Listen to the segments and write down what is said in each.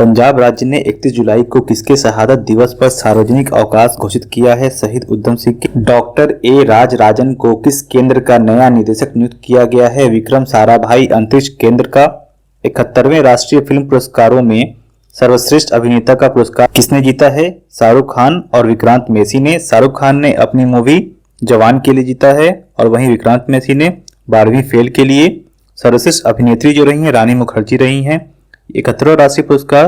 पंजाब राज्य ने 31 जुलाई को किसके शहादत दिवस पर सार्वजनिक अवकाश घोषित किया है? शहीद उधम सिंह के डॉक्टर ए राजराजन को किस केंद्र का नया निदेशक नियुक्त किया गया है? विक्रम साराभाई अंतरिक्ष केंद्र का 71वें राष्ट्रीय फिल्म पुरस्कारों में सर्वश्रेष्ठ अभिनेता का पुरस्कार किसने जीता है? शाहरुख खान और विक्रांत मैसी ने। शाहरुख खान ने अपनी मूवी जवान के लिए जीता है और वहीं विक्रांत मैसी ने 12वीं फेल के लिए। सर्वश्रेष्ठ अभिनेत्री जो रही हैं रानी मुखर्जी रही हैं। 71वां राष्ट्रीय पुरस्कार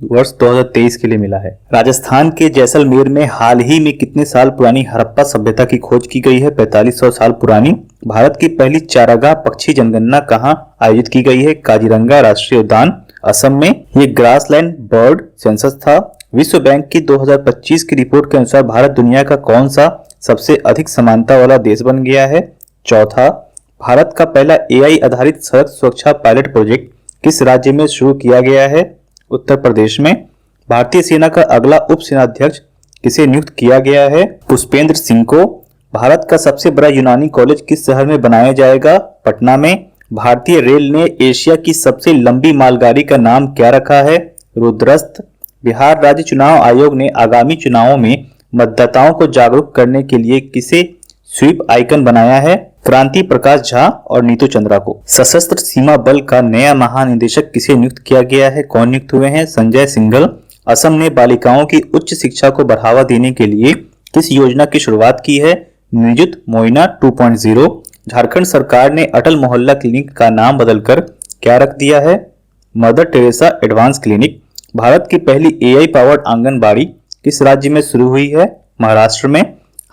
वर्ष 2023 के लिए मिला है। राजस्थान के जैसलमेर में हाल ही में कितने साल पुरानी हड़प्पा सभ्यता की खोज की गई है? 4500 साल पुरानी। भारत की पहली चारागाह पक्षी जनगणना कहाँ आयोजित की गई है? काजीरंगा राष्ट्रीय उद्यान, असम में। ये ग्रासलैंड बर्ड सेंसस था। विश्व बैंक की 2025 की रिपोर्ट के अनुसार भारत दुनिया का कौन सा सबसे अधिक समानता वाला देश बन गया है? चौथा, भारत का पहला एआई आधारित सड़क सुरक्षा पायलट प्रोजेक्ट किस राज्य में शुरू किया गया है? उत्तर प्रदेश में। भारतीय सेना का अगला उप सेनाध्यक्ष किसे नियुक्त किया गया है? पुष्पेंद्र सिंह को। भारत का सबसे बड़ा यूनानी कॉलेज किस शहर में बनाया जाएगा? पटना में। भारतीय रेल ने एशिया की सबसे लंबी मालगाड़ी का नाम क्या रखा है? रुद्रस्थ। बिहार राज्य चुनाव आयोग ने आगामी चुनावों में मतदाताओं को जागरूक करने के लिए किसे स्वीप आइकन बनाया है? क्रांति प्रकाश झा और नीतू चंद्रा को। सशस्त्र सीमा बल का नया महानिदेशक किसे नियुक्त किया गया है? कौन नियुक्त हुए हैं? संजय सिंघल। असम ने बालिकाओं की उच्च शिक्षा को बढ़ावा देने के लिए किस योजना की शुरुआत की है? निजुत मोइना 2.0। झारखंड सरकार ने अटल मोहल्ला क्लिनिक का नाम बदलकर क्या रख दिया है? Mother Teresa advance clinic. Bharat की पहली एआई पावर्ड आंगनबाड़ी किस राज्य में शुरू हुई है? महाराष्ट्र में।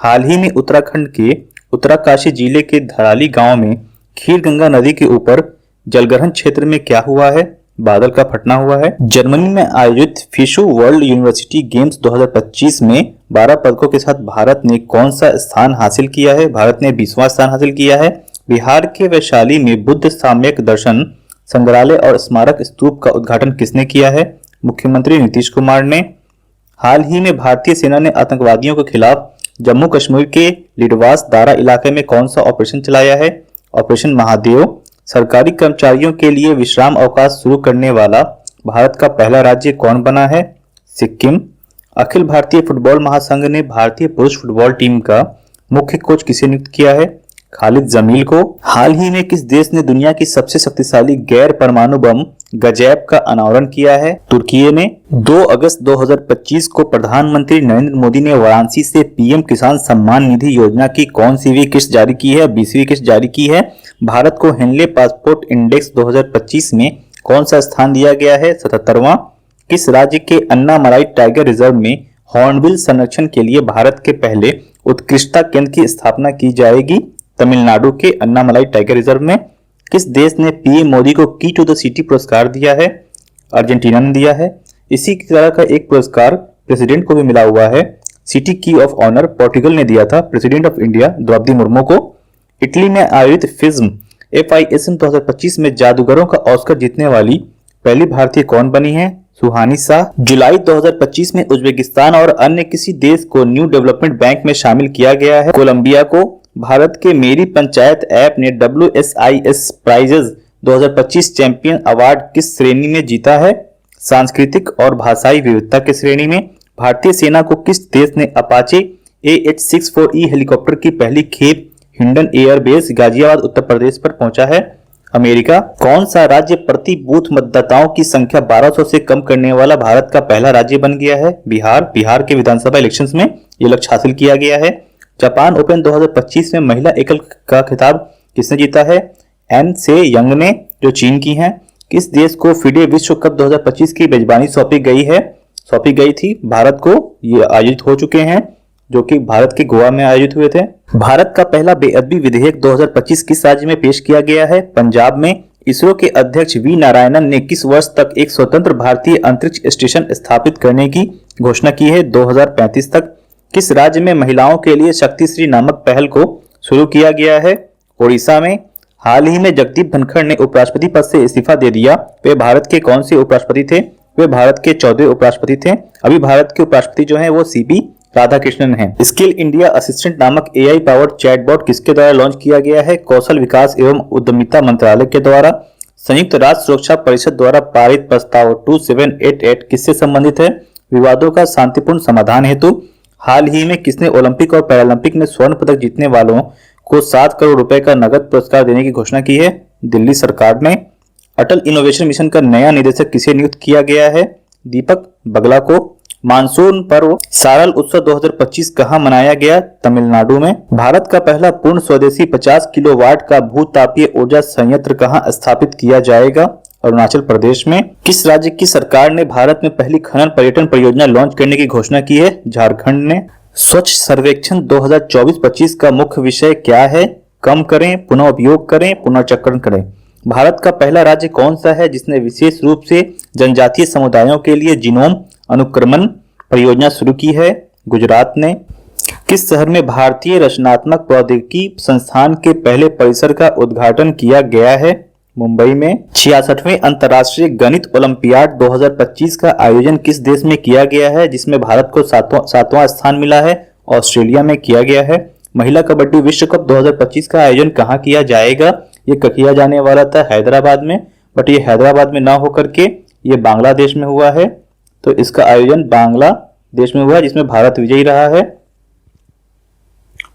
हाल ही में उत्तराखंड के उत्तरकाशी जिले के धराली गांव में खीर गंगा नदी के ऊपर जलग्रहण क्षेत्र में क्या हुआ है? बादल का फटना हुआ है। जर्मनी में आयोजित फिशु वर्ल्ड यूनिवर्सिटी गेम्स 2025 में 12 पदकों के साथ भारत ने कौन सा स्थान हासिल किया है? भारत ने 20वां स्थान हासिल किया है। बिहार के वैशाली में बुद्ध साम्यक दर्शन संग्रहालय और स्मारक स्तूप का उद्घाटन किसने किया है? मुख्यमंत्री नीतीश कुमार ने। हाल ही में भारतीय सेना ने आतंकवादियों के खिलाफ जम्मू कश्मीर के लिडवास दारा इलाके में कौन सा ऑपरेशन चलाया है? ऑपरेशन महादेव। सरकारी कर्मचारियों के लिए विश्राम अवकाश शुरू करने वाला भारत का पहला राज्य कौन बना है? सिक्किम। अखिल भारतीय फुटबॉल महासंघ ने भारतीय पुरुष फुटबॉल टीम का मुख्य कोच किसे नियुक्त किया है? खालिद जमील को। हाल ही में किस देश ने दुनिया की सबसे शक्तिशाली गैर परमाणु बम गजैब का अनावरण किया है? तुर्की ने। 2 अगस्त 2025 को प्रधानमंत्री नरेंद्र मोदी ने वाराणसी से पीएम किसान सम्मान निधि योजना की कौन सी किस्त जारी की है? 20वीं किस्त जारी की है। भारत को हेनले पासपोर्ट इंडेक्स 2025 में कौन सा स्थान दिया गया है? 77वां। किस राज्य के अन्नामलाई टाइगर रिजर्व में हॉर्नबिल संरक्षण के लिए भारत के पहले उत्कृष्टता केंद्र की स्थापना की जाएगी? तमिलनाडु के अन्नामलाई टाइगर रिजर्व में। किस देश ने पीएम मोदी को की टू द सिटी पुरस्कार दिया है? अर्जेंटीना ने दिया है। इसी तरह का एक पुरस्कार प्रेसिडेंट को भी मिला हुआ है। सिटी की ऑफ ऑनर पोर्टुगल ने दिया था president of India Draupadi Murmu को। इटली में आयोजित फिल्म FISM 2025 में जादूगरों का ऑस्कर जीतने वाली पहली भारतीय कौन बनी है? सुहानी शाह। जुलाई 2025 में उज्बेकिस्तान और अन्य किसी देश को न्यू डेवलपमेंट बैंक में शामिल किया गया है? कोलंबिया को। भारत के मेरी पंचायत ऐप ने WSIS प्राइजेस 2025 चैंपियन अवार्ड किस श्रेणी में जीता है? सांस्कृतिक और भाषाई विविधता की श्रेणी में। भारतीय सेना को किस देश ने अपाचे AH-64E हेलीकॉप्टर की पहली खेप हिंडन एयरबेस गाजियाबाद उत्तर प्रदेश पर पहुंचा है? अमेरिका। कौन सा राज्य प्रति बूथ मतदाताओं की संख्या 1200 से कम करने वाला भारत का पहला राज्य बन गया है? बिहार। बिहार के विधानसभा इलेक्शंस में ये लक्ष्य हासिल किया गया है। जापान ओपन 2025 में महिला एकल का खिताब किसने जीता है? एन से यंग ने, जो चीन की हैं। किस देश को फिडे विश्व कप 2025 की मेजबानी सौंपी गई थी? भारत को। ये आयोजित हो चुके हैं, जो कि भारत के गोवा में आयोजित हुए थे। भारत का पहला बेअदबी विधेयक 2025 किस राज्य में पेश किया गया है? पंजाब में। इसरो के अध्यक्ष वी नारायणन ने किस वर्ष तक एक स्वतंत्र भारतीय अंतरिक्ष स्टेशन स्थापित करने की घोषणा की है? 2035 तक। किस राज्य में महिलाओं के लिए शक्तिश्री नामक पहल को शुरू किया गया है? ओडिशा में। हाल ही में जगदीप धनखड़ ने उपराष्ट्रपति पद से इस्तीफा दे दिया। वे भारत के कौन से उपराष्ट्रपति थे? वे भारत के 14वें उपराष्ट्रपति थे। अभी भारत के उपराष्ट्रपति जो हैं वो CP राधाकृष्णन हैं। स्किल इंडिया असिस्टेंट नामक AI पावर्ड चैटबॉट किसके द्वारा लॉन्च किया गया है? कौशल विकास एवं उद्यमिता मंत्रालय के द्वारा। संयुक्त राष्ट्र सुरक्षा परिषद द्वारा पारित प्रस्ताव 2788 किससे संबंधित है? विवादों का शांतिपूर्ण समाधान हेतु। हाल ही में किसने ओलंपिक और पैरालंपिक में स्वर्ण पदक जीतने वालों को 7 करोड़ रुपए का नगद पुरस्कार देने की घोषणा की है? दिल्ली सरकार ने। अटल इनोवेशन मिशन का नया निदेशक किसे नियुक्त किया गया है? दीपक बगला को। मानसून पर्व सारल उत्सव 2025 कहां मनाया गया? तमिलनाडु में। भारत का पहला पूर्ण स्वदेशी 50 किलोवाट का भूतापीय ऊर्जा संयंत्र कहां स्थापित किया जाएगा? अरुणाचल प्रदेश में। किस राज्य की सरकार ने भारत में पहली खनन पर्यटन परियोजना लॉन्च करने की घोषणा की है? झारखंड ने। स्वच्छ सर्वेक्षण 2024-25 का मुख्य विषय क्या है? कम करें, पुनः उपयोग करें, पुनर्चक्रण करें। भारत का पहला राज्य कौन सा है जिसने विशेष रूप से जनजातीय समुदायों के लिए जीनोम अनुक्रमण परियोजना शुरू की है? गुजरात ने। किस शहर में भारतीय रचनात्मक प्रौद्योगिकी संस्थान के पहले परिसर का उद्घाटन किया गया है? मुंबई में। 66वें अंतर्राष्ट्रीय गणित ओलंपियाड 2025 का आयोजन किस देश में किया गया है जिसमें भारत को सातवां स्थान मिला है? ऑस्ट्रेलिया में किया गया है। महिला कबड्डी विश्व कप 2025 का आयोजन कहाँ किया जाएगा? ये किया जाने वाला था हैदराबाद में, बट ये हैदराबाद में ना होकर के ये बांग्लादेश में हुआ है। तो इसका आयोजन बांग्लादेश में हुआ जिसमें भारत विजयी रहा है।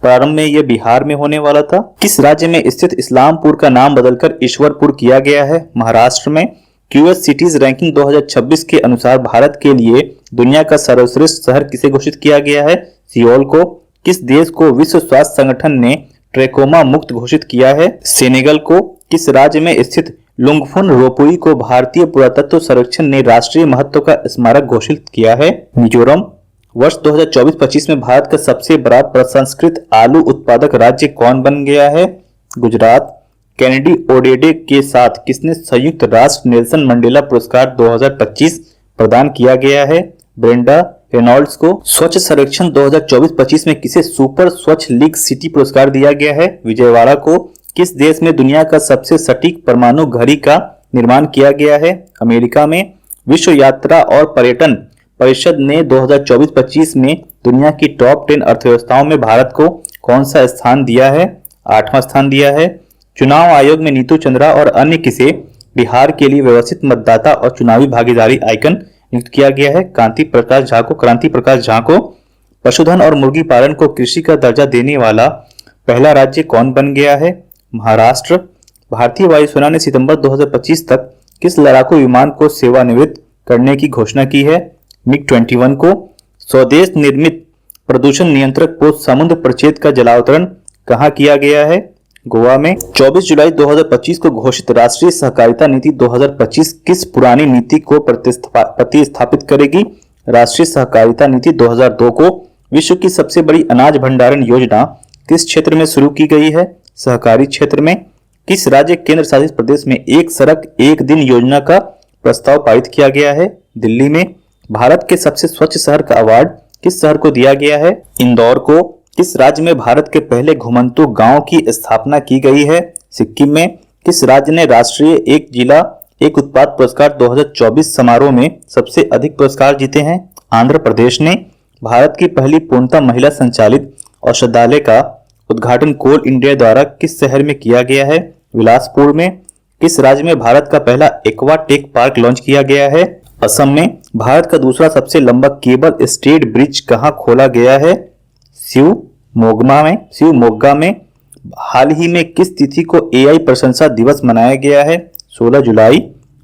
प्रारंभ में यह बिहार में होने वाला था। किस राज्य में स्थित इस्लामपुर का नाम बदलकर ईश्वरपुर किया गया है? महाराष्ट्र में। क्यूएस सिटीज रैंकिंग 2026 के अनुसार भारत के लिए दुनिया का सर्वश्रेष्ठ शहर किसे घोषित किया गया है? सियोल को। किस देश को विश्व स्वास्थ्य संगठन ने ट्रैकोमा मुक्त घोषित किया है? सेनेगल को। किस राज्य में स्थित लुंगफुन रोपुई को भारतीय पुरातत्व सर्वेक्षण ने राष्ट्रीय महत्व का स्मारक घोषित किया है? मिजोरम। वर्ष 2024-25 में भारत का सबसे बड़ा प्रसंस्कृत आलू उत्पादक राज्य कौन बन गया है? गुजरात। कैनेडी ओडेडे के साथ किसने संयुक्त राष्ट्र नेल्सन मंडेला पुरस्कार 2025 प्रदान किया गया है? ब्रेंडा रेनॉल्ड्स को। स्वच्छ सर्वेक्षण 2024-25 में किसे सुपर स्वच्छ लीग सिटी पुरस्कार दिया गया है? विजयवाड़ा को। किस देश में दुनिया का सबसे सटीक परमाणु घड़ी का निर्माण किया गया है? अमेरिका में। विश्व यात्रा और पर्यटन परिषद ने 2024-25 में दुनिया की टॉप 10 अर्थव्यवस्थाओं में भारत को कौन सा स्थान दिया है? 8वां स्थान दिया है। चुनाव आयोग में नीतू चंद्रा और अन्य किसे बिहार के लिए व्यवस्थित मतदाता और चुनावी भागीदारी आइकन नियुक्त किया गया है? क्रांति प्रकाश झा को। पशुधन और मुर्गी पालन को कृषि का दर्जा देने वाला पहला राज्य कौन बन गया है? महाराष्ट्र। भारतीय वायुसेना ने सितंबर 2025 तक किस लड़ाकू विमान को सेवानिवृत्त करने की घोषणा की है? मिग-21 को। स्वदेश निर्मित प्रदूषण नियंत्रक पोस्ट समुद्र परिक्षेत्र का जलावतरण कहाँ किया गया है? गोवा में। 24 जुलाई 2025 को घोषित राष्ट्रीय सहकारिता नीति 2025 किस पुरानी नीति को प्रतिस्थापित करेगी? राष्ट्रीय सहकारिता नीति 2002 को। विश्व की सबसे बड़ी अनाज भंडारण योजना किस क्षेत्र में शुरू की गई है? सहकारी क्षेत्र में। किस राज्य केंद्र शासित प्रदेश में एक सड़क एक दिन योजना का प्रस्ताव पारित किया गया है? दिल्ली में। भारत के सबसे स्वच्छ शहर का अवार्ड किस शहर को दिया गया है? इंदौर को। किस राज्य में भारत के पहले घुमंतू गांव की स्थापना की गई है? सिक्किम में। किस राज्य ने राष्ट्रीय एक जिला एक उत्पाद पुरस्कार 2024 समारोह में सबसे अधिक पुरस्कार जीते हैं? आंध्र प्रदेश ने। भारत की पहली पूर्णतः महिला संचालित औषधालय का उद्घाटन कोल इंडिया द्वारा किस शहर में किया गया है? बिलासपुर में। किस राज्य में भारत का पहला एक्वा टेक पार्क लॉन्च किया गया है? असम में। भारत का दूसरा सबसे लंबा केबल स्टेड ब्रिज कहां खोला गया है? शिवमोग्गा में। हाल ही में किस तिथि को एआई प्रशंसा दिवस मनाया गया है? 16 जुलाई।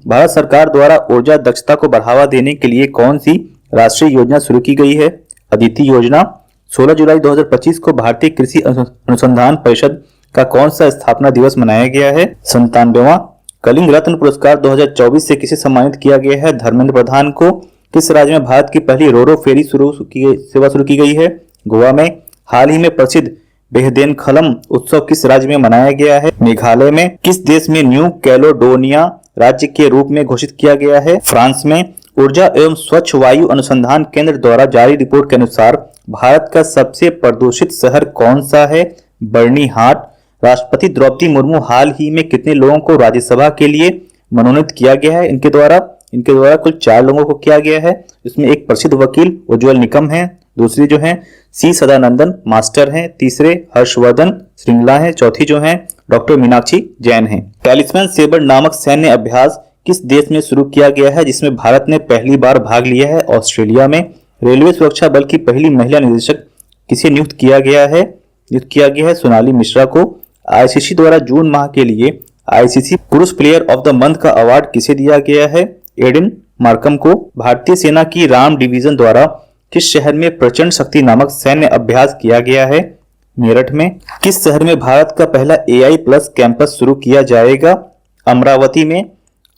भारत सरकार द्वारा ऊर्जा दक्षता को बढ़ावा देने के लिए कौन सी राष्ट्रीय योजना शुरू की गई है? अदिति योजना। 16 जुलाई 2025 को भारतीय कृषि अनुसंधान परिषद का कौन सा स्थापना दिवस मनाया गया है? 97वां। कलिंग रत्न पुरस्कार 2024 से किसे सम्मानित किया गया है? धर्मेंद्र प्रधान को। किस राज्य में भारत की पहली रोरो फेरी सेवा शुरू की गई है? गोवा में। हाल ही में प्रसिद्ध बेहदेनखलम उत्सव किस राज्य में मनाया गया है? मेघालय में। किस देश में न्यू कैलोडोनिया राज्य के रूप में घोषित किया गया है? फ्रांस में। ऊर्जा एवं स्वच्छ वायु अनुसंधान केंद्र द्वारा जारी रिपोर्ट के अनुसार भारत का सबसे प्रदूषित शहर कौन सा है? बर्नीहाट। राष्ट्रपति द्रौपदी मुर्मू हाल ही में कितने लोगों को राज्यसभा के लिए मनोनीत किया गया है? इनके द्वारा कुल 4 लोगों को किया गया है। इसमें एक प्रसिद्ध वकील उज्ज्वल निकम है, दूसरी जो है सी सदानंदन मास्टर हैं, तीसरे हर्षवर्धन श्रृंगला है, चौथी जो है डॉक्टर मीनाक्षी जैन हैं। टैलिस्मैन सेबर नामक सैन्य अभ्यास किस देश में शुरू किया गया है, जिसमें भारत ने पहली बार भाग लिया है? ऑस्ट्रेलिया में। रेलवे सुरक्षा बल की पहली महिला निदेशक किसे नियुक्त किया गया है? सोनाली मिश्रा को। आईसीसी द्वारा जून माह के लिए आईसीसी पुरुष प्लेयर ऑफ द मंथ का अवार्ड किसे दिया गया है? एडन मार्कम को। भारतीय सेना की राम डिवीजन द्वारा किस शहर में प्रचंड शक्ति नामक सैन्य अभ्यास किया गया है? मेरठ में। किस शहर में भारत का पहला AI प्लस कैंपस शुरू किया जाएगा? अमरावती में।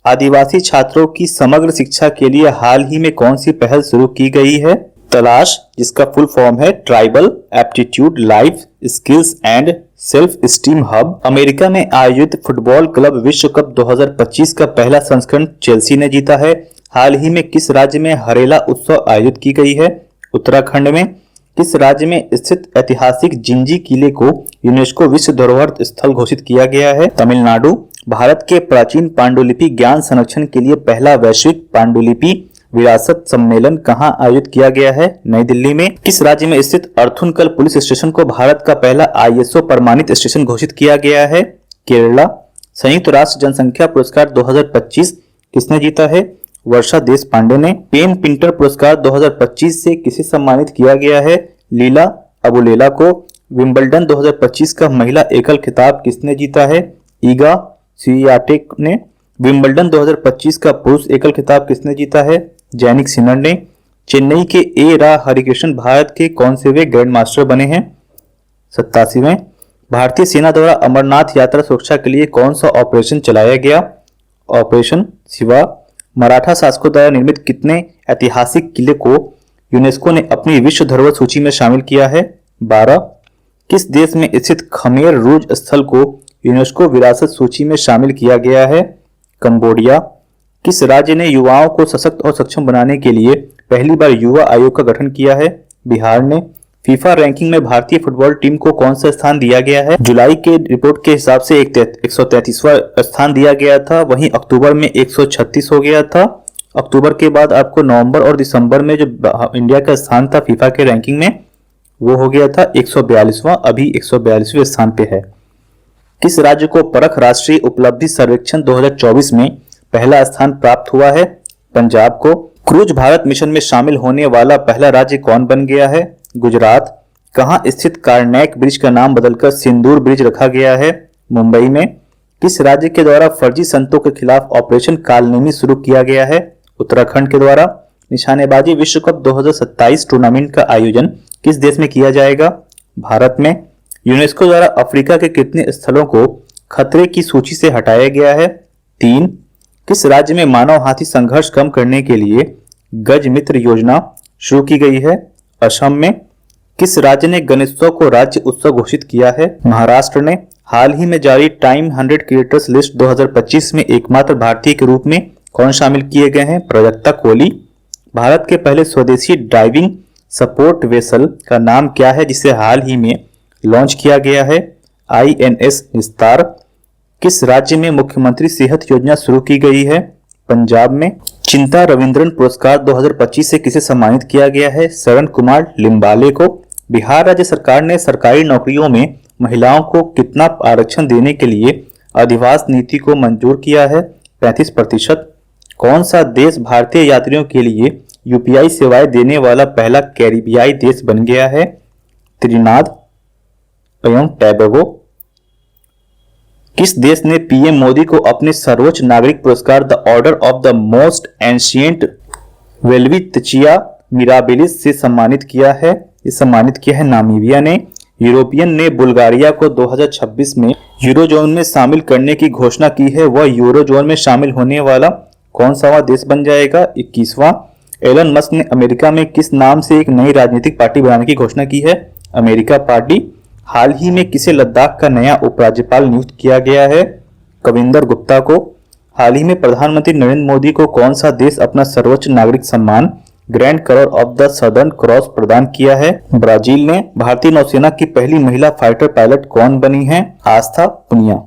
आदिवासी छात्रों की समग्र शिक्षा के लिए हाल ही में कौन सी पहल शुरू की गई है? तलाश, जिसका फुल फॉर्म है tribal aptitude life skills and self esteem hub. America में आयोजित फुटबॉल क्लब विश्व कप 2025 का पहला संस्करण चेल्सी ने जीता है। हाल ही में किस राज्य में हरेला उत्सव आयोजित की गई है? उत्तराखंड में। किस राज्य में स्थित ऐतिहासिक जिंजी किले को यूनेस्को विश्व धरोहर स्थल घोषित किया गया है? तमिलनाडु। भारत के प्राचीन पांडुलिपि ज्ञान संरक्षण के लिए पहला वैश्विक पांडुलिपि विरासत सम्मेलन कहां आयोजित किया गया है? नई दिल्ली में। किस राज्य में स्थित अर्थुनकल पुलिस स्टेशन को भारत का पहला ISO प्रमाणित स्टेशन घोषित किया गया है? केरला। संयुक्त राष्ट्र जनसंख्या पुरस्कार 2025 किसने जीता है? वर्षा देश पांडे ने। पेन पिंटर पुरस्कार 2025 से किसे सम्मानित किया गया है? लीला अबुलेला को। विंबलडन 2025 का महिला एकल खिताब किसने जीता है? ईगा स्वियाटेक ने। विंबलडन 2025 का पुरुष एकल खिताब किसने जीता है? जैनिक सिनर ने। चेन्नई के ए रा हरिकृष्ण भारत के कौन से वे ग्रैंड मास्टर बने हैं? 87वें। भारतीय सेना द्वारा अमरनाथ यात्रा सुरक्षा के लिए कौन सा ऑपरेशन चलाया गया? ऑपरेशन शिवा। मराठा शासकों द्वारा निर्मित कितने ऐतिहासिक किले को यूनेस्को ने अपनी विश्व धरोहर सूची में शामिल किया है? 12। किस देश में स्थित खमेर रूज स्थल को यूनेस्को विरासत सूची में शामिल किया गया है? कंबोडिया। किस राज्य ने युवाओं को सशक्त और सक्षम बनाने के लिए पहली बार युवा आयोग का गठन किया है? बिहार ने। फीफा रैंकिंग में भारतीय फुटबॉल टीम को कौन सा स्थान दिया गया है? जुलाई के रिपोर्ट के हिसाब से 133वां स्थान दिया गया था, वहीं अक्टूबर में 136 हो गया था। अक्टूबर के बाद आपको नवंबर और दिसंबर में जो इंडिया का स्थान था फीफा के रैंकिंग में वो हो गया था 142वां, अभी 142वें स्थान पे है। किस राज्य को परख राष्ट्रीय उपलब्धि सर्वेक्षण 2024 में पहला स्थान प्राप्त हुआ है? पंजाब को। क्रूज भारत मिशन में शामिल होने वाला पहला राज्य कौन बन गया है? गुजरात। कहां स्थित कार्नैक ब्रिज का नाम बदलकर सिंदूर ब्रिज रखा गया है? मुंबई में। किस राज्य के द्वारा फर्जी संतों के खिलाफ ऑपरेशन कालनेमी शुरू किया गया है? उत्तराखंड के द्वारा। निशानेबाजी विश्व कप 2027 टूर्नामेंट का आयोजन किस देश में किया जाएगा? भारत में। यूनेस्को द्वारा अफ्रीका के कितने स्थलों को खतरे की सूची से हटाया गया है? 3। किस राज्य में मानव हाथी संघर्ष कम करने के लिए गज मित्र योजना शुरू की गई है? असम में। किस राज्य ने गणेशोत्सव को राज्य उत्सव घोषित किया है? महाराष्ट्र ने। हाल ही में जारी टाइम 100 क्रिएटर्स लिस्ट 2025 में एकमात्र भारतीय के रूप में कौन शामिल किए गए हैं? प्राजक्ता कोहली। भारत के पहले स्वदेशी ड्राइविंग सपोर्ट वेसल का नाम क्या है जिसे हाल ही में लॉन्च किया गया है? INS निस्तार। किस राज्य में मुख्यमंत्री सेहत योजना शुरू की गई है? पंजाब में। चिंता रविंद्रन पुरस्कार 2025 से किसे सम्मानित किया गया है? शरण कुमार लिम्बाले को। बिहार राज्य सरकार ने सरकारी नौकरियों में महिलाओं को कितना आरक्षण देने के लिए अधिवास नीति को मंजूर किया है? 35%। कौन सा देश भारतीय यात्रियों के लिए UPI सेवाएं देने वाला पहला कैरिबियाई देश बन गया है? त्रिनाद एवं टैबेगो। किस देश ने PM मोदी को अपने सर्वोच्च नागरिक पुरस्कार the order of the most ancient Welwitschia mirabilis से सम्मानित किया है? सम्मानित किया है नामीबिया ने। यूरोपियन ने बुल्गारिया को 2026 में यूरोजोन में शामिल करने की घोषणा की है। वह यूरोजोन में शामिल होने वाला कौन सा देश बन जाएगा? 21वां। एलन मस्क ने अमेरिका में किस नाम से एक नई राजनीतिक पार्टी बनाने की घोषणा की है? America party. हाल ही में किसे लद्दाख का नया उपराज्यपाल नियुक्त किया गया है? कविंदर गुप्ता को। हाल ही में प्रधानमंत्री नरेंद्र मोदी को कौन सा देश अपना सर्वोच्च नागरिक सम्मान grand cross of the southern cross प्रदान किया है? ब्राजील ने। भारतीय नौसेना की पहली महिला फाइटर पायलट कौन बनी है? आस्था पुनिया।